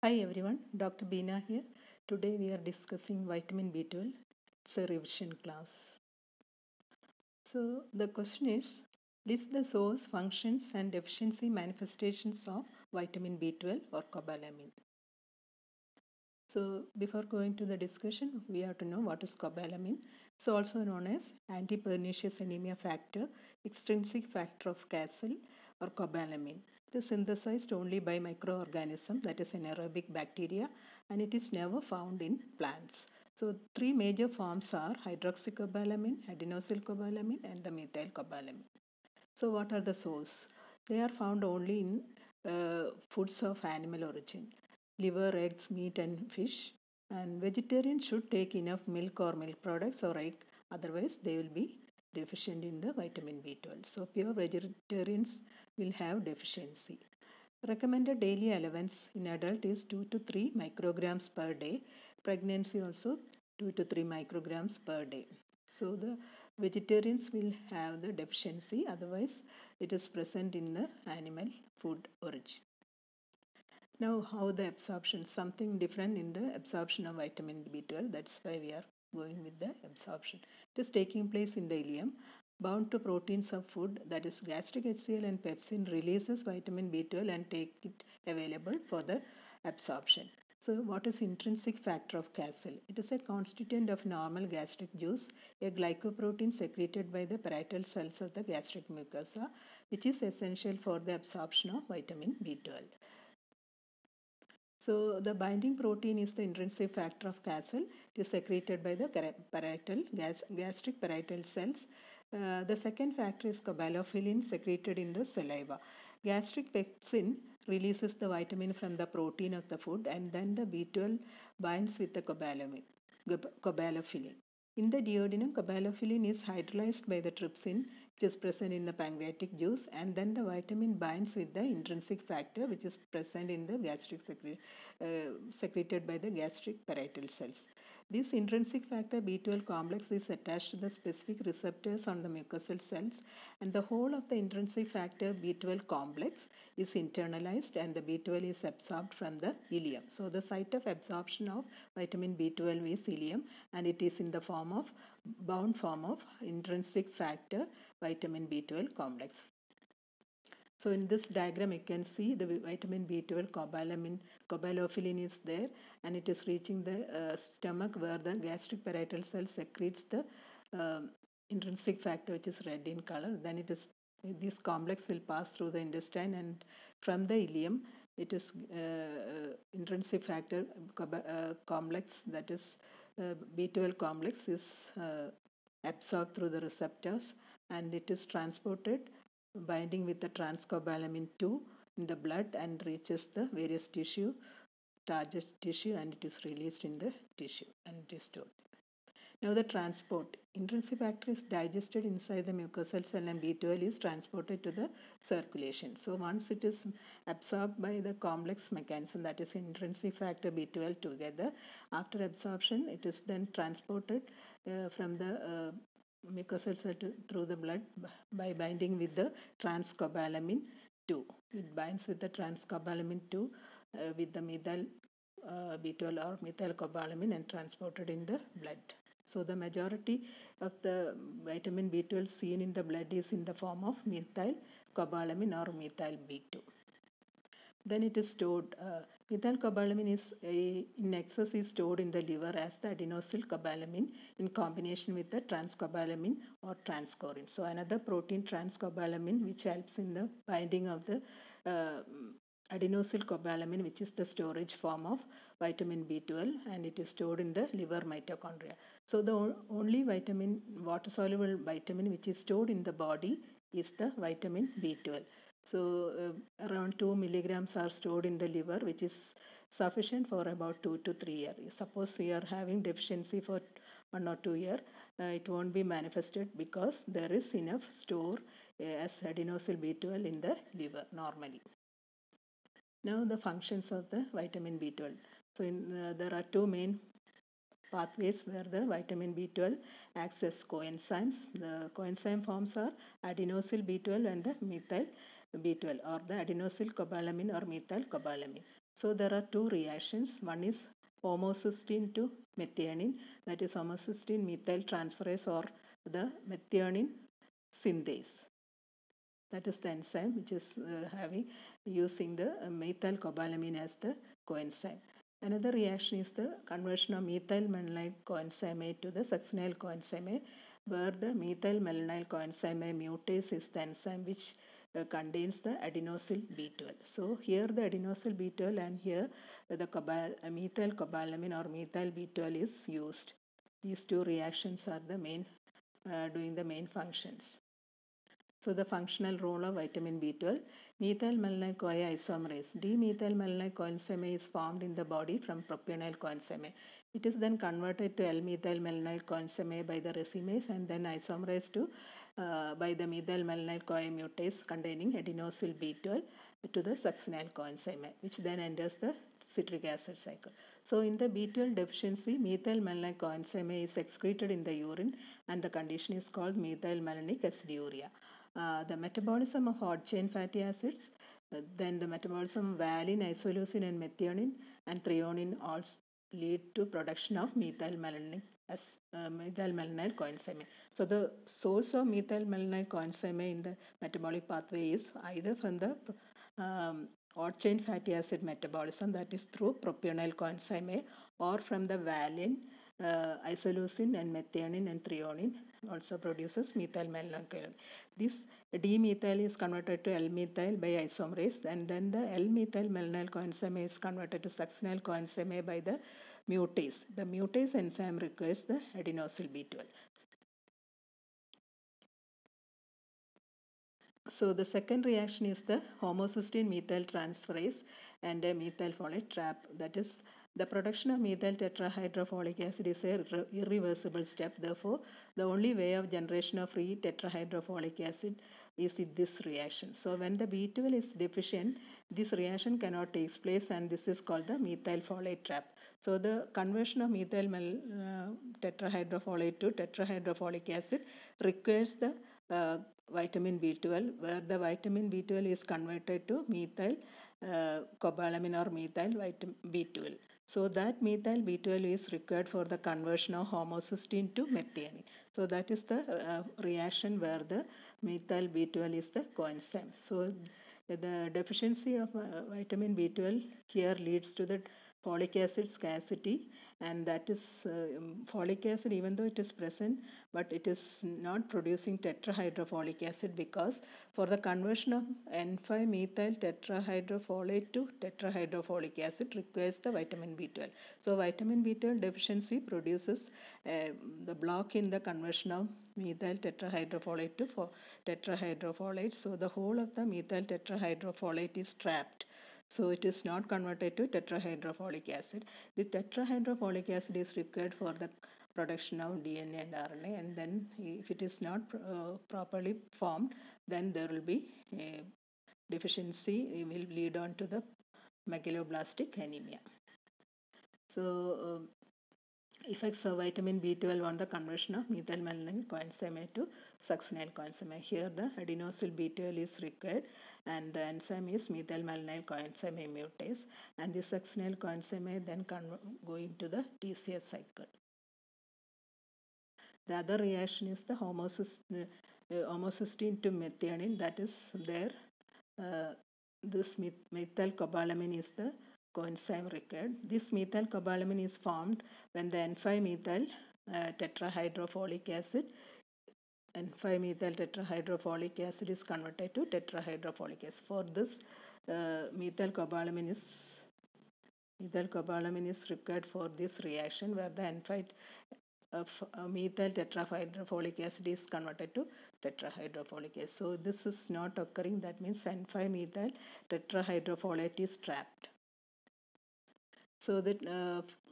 Hi everyone, Dr. Beena here. Today we are discussing vitamin B12. It's a revision class. So the question is, list the source, functions and deficiency manifestations of vitamin B12 or cobalamin. So before going to the discussion, we have to know what is cobalamin. It's also known as anti-pernicious anemia factor, extrinsic factor of Castle or cobalamin. It is synthesized only by microorganism, that is anaerobic bacteria, and it is never found in plants. So three major forms are hydroxycobalamin, adenosylcobalamin and the methylcobalamin. So what are the source? They are found only in foods of animal origin, liver, eggs, meat and fish. And vegetarians should take enough milk or milk products or egg, otherwise they will be deficient in the vitamin B12. So pure vegetarians will have deficiency. Recommended daily allowance in adult is 2 to 3 micrograms per day. Pregnancy also 2 to 3 micrograms per day. So the vegetarians will have the deficiency, otherwise it is present in the animal food origin. Now how the absorption, something different in the absorption of vitamin B12, that's why we are going with the absorption. It is taking place in the ileum, bound to proteins of food, that is gastric HCl and pepsin releases vitamin B12 and take it available for the absorption. So what is intrinsic factor of Castle? It is a constituent of normal gastric juice, a glycoprotein secreted by the parietal cells of the gastric mucosa, which is essential for the absorption of vitamin B12. So the binding protein is the intrinsic factor of Castle. It is secreted by the gastric parietal cells. The second factor is cobalamin secreted in the saliva. Gastric pepsin releases the vitamin from the protein of the food, and then the B12 binds with the cobalamin. In the duodenum, cobalamin is hydrolyzed by the trypsin, which is present in the pancreatic juice, and then the vitamin binds with the intrinsic factor, which is present in the secreted by the gastric parietal cells. This intrinsic factor B12 complex is attached to the specific receptors on the mucosal cells, and the whole of the intrinsic factor B12 complex is internalized and the B12 is absorbed from the ileum. So the site of absorption of vitamin B12 is ileum, and it is in the form of bound form of intrinsic factor vitamin B12 complex. So in this diagram you can see the vitamin B12 cobalamin is there, and it is reaching the stomach where the gastric parietal cell secretes the intrinsic factor, which is red in color. Then this complex will pass through the intestine, and from the ileum it is intrinsic factor complex, that is B12 complex, is absorbed through the receptors, and it is transported binding with the transcobalamin 2 in the blood and reaches the various target tissue, and it is released in the tissue and it is stored. Now the transport. Intrinsic factor is digested inside the mucosal cell and B12 is transported to the circulation. So once it is absorbed by the complex mechanism, that is intrinsic factor B12 together, after absorption it is then transported from the mucosal cell through the blood by binding with the transcobalamin 2. It binds with the transcobalamin 2 with the methyl B12 or methylcobalamin and transported in the blood. So the majority of the vitamin B12 seen in the blood is in the form of methylcobalamin or methyl B2. Then it is stored. Methylcobalamin is in excess is stored in the liver as the adenosylcobalamin in combination with the transcobalamin or transcorin. So another protein, transcobalamin, which helps in the binding of the adenosylcobalamin, which is the storage form of vitamin B12, and it is stored in the liver mitochondria. So the only vitamin, water soluble vitamin, which is stored in the body is the vitamin B12. So around 2 milligrams are stored in the liver, which is sufficient for about 2 to 3 years. Suppose we are having deficiency for 1 or 2 years, it won't be manifested because there is enough store as adenosyl B12 in the liver normally. Now the functions of the vitamin B12. So there are two main pathways where the vitamin B12 acts as coenzymes. The coenzyme forms are adenosyl B12 and the methyl B12, or the adenosylcobalamin or methylcobalamin. So there are two reactions. One is homocysteine to methionine, that is homocysteine methyl transferase or the methionine synthase. That is the enzyme which is having using the methylcobalamin as the coenzyme. Another reaction is the conversion of methylmalonyl coenzyme A to the succinyl coenzyme A, where the methylmalonyl coenzyme A mutase is the enzyme which contains the adenosyl B12. So here the adenosyl B12 and here the methylcobalamin or methyl B12 is used. These two reactions are the main doing the main functions. So the functional role of vitamin B12, methylmalonyl CoA isomerase. D-methylmalonyl coenzyme is formed in the body from propionyl coenzyme. It is then converted to L-methylmalonyl coenzyme by the racemase and then isomerized to by the methylmalonyl CoA mutase containing adenosyl B12 to the succinyl coenzyme, which then enters the citric acid cycle. So in the B12 deficiency, methylmalonyl coenzyme is excreted in the urine and the condition is called methylmalonic aciduria. The metabolism of hot chain fatty acids, then the metabolism of valine, isoleucine and methionine and threonine also lead to production of methylmalonyl coenzyme. So the source of methylmalonyl coenzyme in the metabolic pathway is either from the hot chain fatty acid metabolism, that is through propionyl coenzyme, or from the valine, isoleucine and methionine and threonine also produces methylmalonyl. This D-methyl is converted to L-methyl by isomerase, and then the L-methylmalonyl coenzyme is converted to succinyl coenzyme by the mutase. The mutase enzyme requires the adenosyl B12. So the second reaction is the homocysteine methyl transferase and a methyl folate trap. That is, the production of methyl tetrahydrofolic acid is a irreversible step. Therefore, the only way of generation of free tetrahydrofolic acid is in this reaction. So when the B12 is deficient, this reaction cannot take place, and this is called the methyl folate trap. So the conversion of methyl tetrahydrofolate to tetrahydrofolic acid requires the vitamin B12, where the vitamin B12 is converted to methyl cobalamin or methyl B12. So that methyl B12 is required for the conversion of homocysteine to methionine. So that is the reaction where the methyl B12 is the coenzyme. So the deficiency of vitamin B12 here leads to the folic acid scarcity, and that is folic acid, even though it is present, but it is not producing tetrahydrofolic acid, because for the conversion of N5-methyl tetrahydrofolate to tetrahydrofolic acid requires the vitamin B12. So vitamin B12 deficiency produces the block in the conversion of methyl tetrahydrofolate to tetrahydrofolate. So the whole of the methyl tetrahydrofolate is trapped. So it is not converted to tetrahydrofolic acid. The tetrahydrofolic acid is required for the production of DNA and RNA, and then if it is not properly formed, then there will be a deficiency. It will lead on to the megaloblastic anemia. So effects of vitamin B12 on the conversion of methylmalonyl coenzyme to succinyl coenzyme. Here the adenosyl B12 is required, and the enzyme is methylmalonyl coenzyme mutase, and the succinyl coenzyme then go into the TCA cycle. The other reaction is the homocysteine to methionine, that is there. This methylcobalamin is the coenzyme required. This methylcobalamin is formed when the N5-methyl tetrahydrofolic acid, N5-methyl tetrahydrofolic acid is converted to tetrahydrofolic acid. For this, methylcobalamin is required for this reaction, where the N5 methyl tetrahydrofolic acid is converted to tetrahydrofolic acid. So this is not occurring. That means N5-methyl tetrahydrofolate is trapped. So that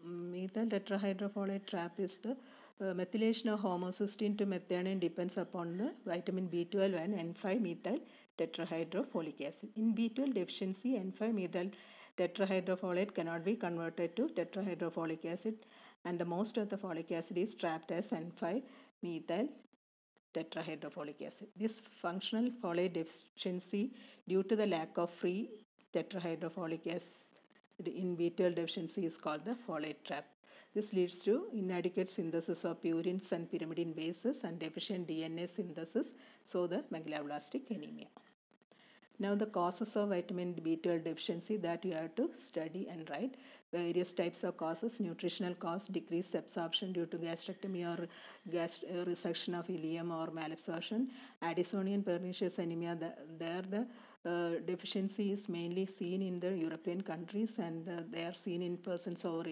methyl tetrahydrofolate trap is the methylation of homocysteine to methionine depends upon the vitamin B12 and N5-methyl tetrahydrofolic acid. In B12 deficiency, N5-methyl tetrahydrofolate cannot be converted to tetrahydrofolic acid, and the most of the folic acid is trapped as N5-methyl tetrahydrofolic acid. This functional folate deficiency due to the lack of free tetrahydrofolic acid in B12 deficiency is called the folate trap. This leads to inadequate synthesis of purines and pyrimidine bases and deficient DNA synthesis, so the megaloblastic anemia. Now the causes of vitamin B12 deficiency that you have to study and write. Various types of causes: nutritional cause, decreased absorption due to gastrectomy or resection of ileum or malabsorption. Addisonian pernicious anemia, the deficiency is mainly seen in the European countries, and they are seen in persons over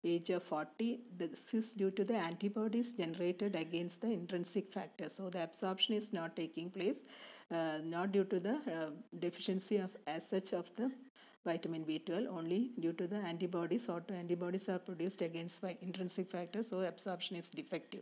age of 40. This is due to the antibodies generated against the intrinsic factor. So the absorption is not taking place, not due to the deficiency of as such of the vitamin B12, only due to the antibodies. Autoantibodies are produced against intrinsic factors, so absorption is defective.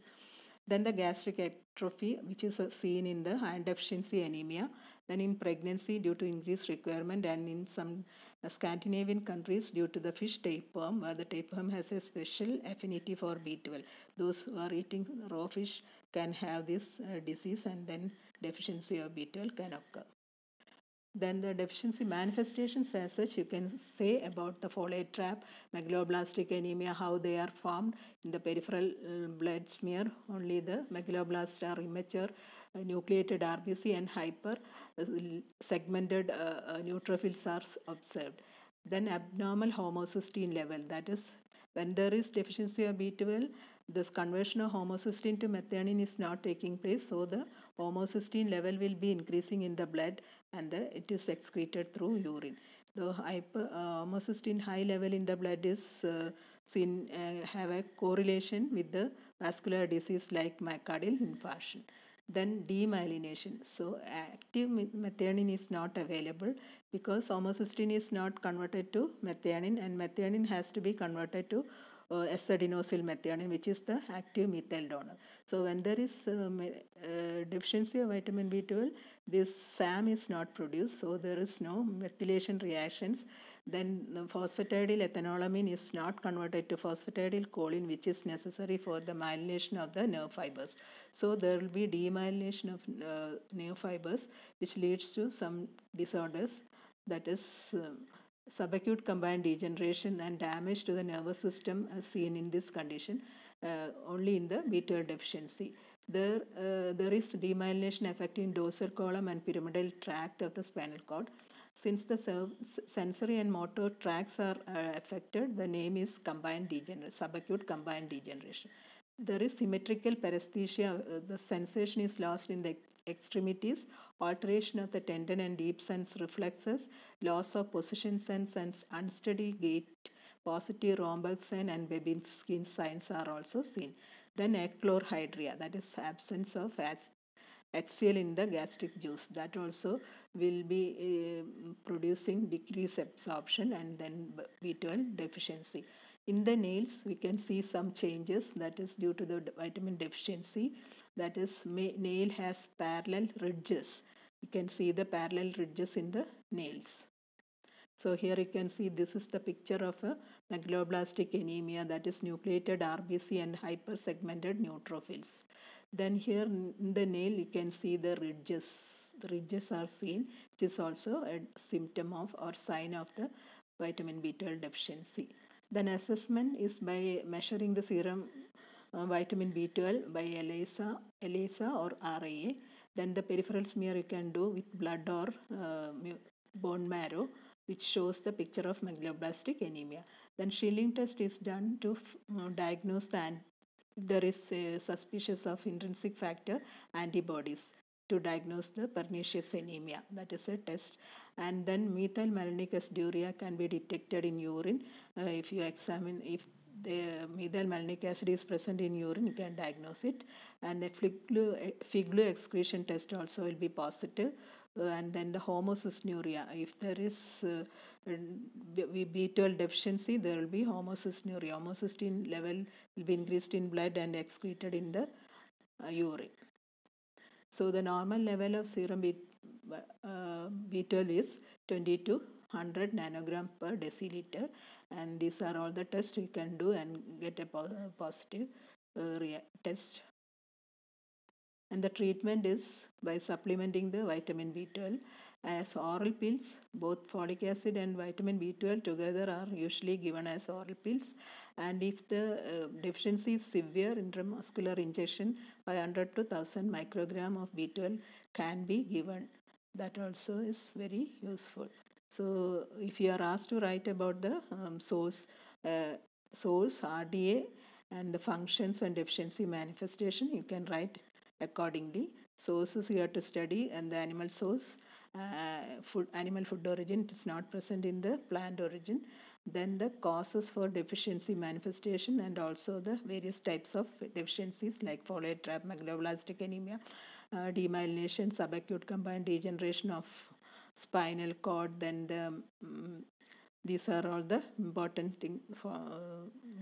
Then the gastric atrophy, which is seen in the iron deficiency anemia. Then in pregnancy due to increased requirement, and in some Scandinavian countries due to the fish tapeworm, where the tapeworm has a special affinity for B12. Those who are eating raw fish can have this disease, and then deficiency of B12 can occur. Then the deficiency manifestations as such, you can say about the folate trap, megaloblastic anemia, how they are formed in the peripheral blood smear. Only the megaloblasts are immature, nucleated RBC and hyper segmented neutrophils are observed. Then abnormal homocysteine level, that is, when there is deficiency of B12, this conversion of homocysteine to methionine is not taking place, so the homocysteine level will be increasing in the blood, and it is excreted through urine. The homocysteine high level in the blood is seen have a correlation with the vascular disease like myocardial infarction. Then demyelination. So active methionine is not available because homocysteine is not converted to methionine, and methionine has to be converted to S-adenosyl methionine, which is the active methyl donor. So when there is deficiency of vitamin B12, this SAM is not produced, so there is no methylation reactions. Then the phosphatidyl ethanolamine is not converted to phosphatidylcholine, which is necessary for the myelination of the nerve fibers. So there will be demyelination of nerve fibers, which leads to some disorders, that is subacute combined degeneration and damage to the nervous system as seen in this condition only in the B12 deficiency. There is demyelination affecting dorsal column and pyramidal tract of the spinal cord. Since the sensory and motor tracts are affected, the name is combined degeneration, subacute combined degeneration. There is symmetrical paresthesia. The sensation is lost in the extremities, alteration of the tendon and deep sense reflexes, loss of position sense and unsteady gait. Positive Romberg-Sen and Babinski signs are also seen. Then achlorhydria, that is absence of HCl in the gastric juice, that also will be producing decreased absorption and then B12 deficiency. In the nails, we can see some changes, that is due to the vitamin deficiency. That is, nail has parallel ridges. You can see the parallel ridges in the nails. So here you can see this is the picture of a megaloblastic anemia, that is nucleated RBC and hypersegmented neutrophils. Then here in the nail you can see the ridges. The ridges are seen, which is also a symptom of or sign of the vitamin B12 deficiency. Then assessment is by measuring the serum vitamin B12 by ELISA or RAA. Then the peripheral smear you can do with blood or bone marrow, which shows the picture of megaloblastic anemia. Then Schilling test is done to diagnose there is a suspicious of intrinsic factor antibodies to diagnose the pernicious anemia. That is a test. And then methylmalonic aciduria can be detected in urine. If you examine, if the methylmalonic acid is present in urine, you can diagnose it. And a Figlu excretion test also will be positive. And then the homocystinuria. If there is B12 deficiency, there will be homocystinuria. Homocysteine level will be increased in blood and excreted in the urine. So the normal level of serum B12 is 20 to 100 nanogram per deciliter, and these are all the tests we can do and get a positive test. And the treatment is by supplementing the vitamin B12 as oral pills. Both folic acid and vitamin B12 together are usually given as oral pills. And if the deficiency is severe, intramuscular injection by 100 to 1000 microgram of B12 can be given. That also is very useful. So if you are asked to write about the source, RDA, and the functions and deficiency manifestation, you can write accordingly. Sources you have to study, and the animal source, animal food origin, it is not present in the plant origin. Then the causes for deficiency manifestation, and also the various types of deficiencies like folate trap, megaloblastic anemia, demyelination, subacute combined degeneration of spinal cord. Then these are all the important things for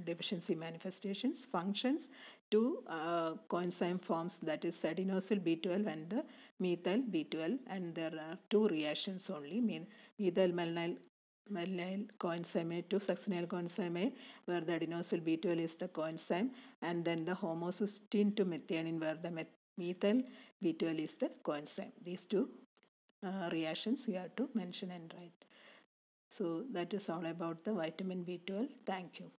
deficiency manifestations. Functions, two coenzyme forms, that is adenosyl B12 and the methyl B12, and there are two reactions only, methyl malonyl coenzyme A to succinyl coenzyme A, where the adenosyl B12 is the coenzyme, and then the homocysteine to methionine, where the methyl B12 is the coenzyme. These two reactions we have to mention and write. So that is all about the vitamin B12. Thank you.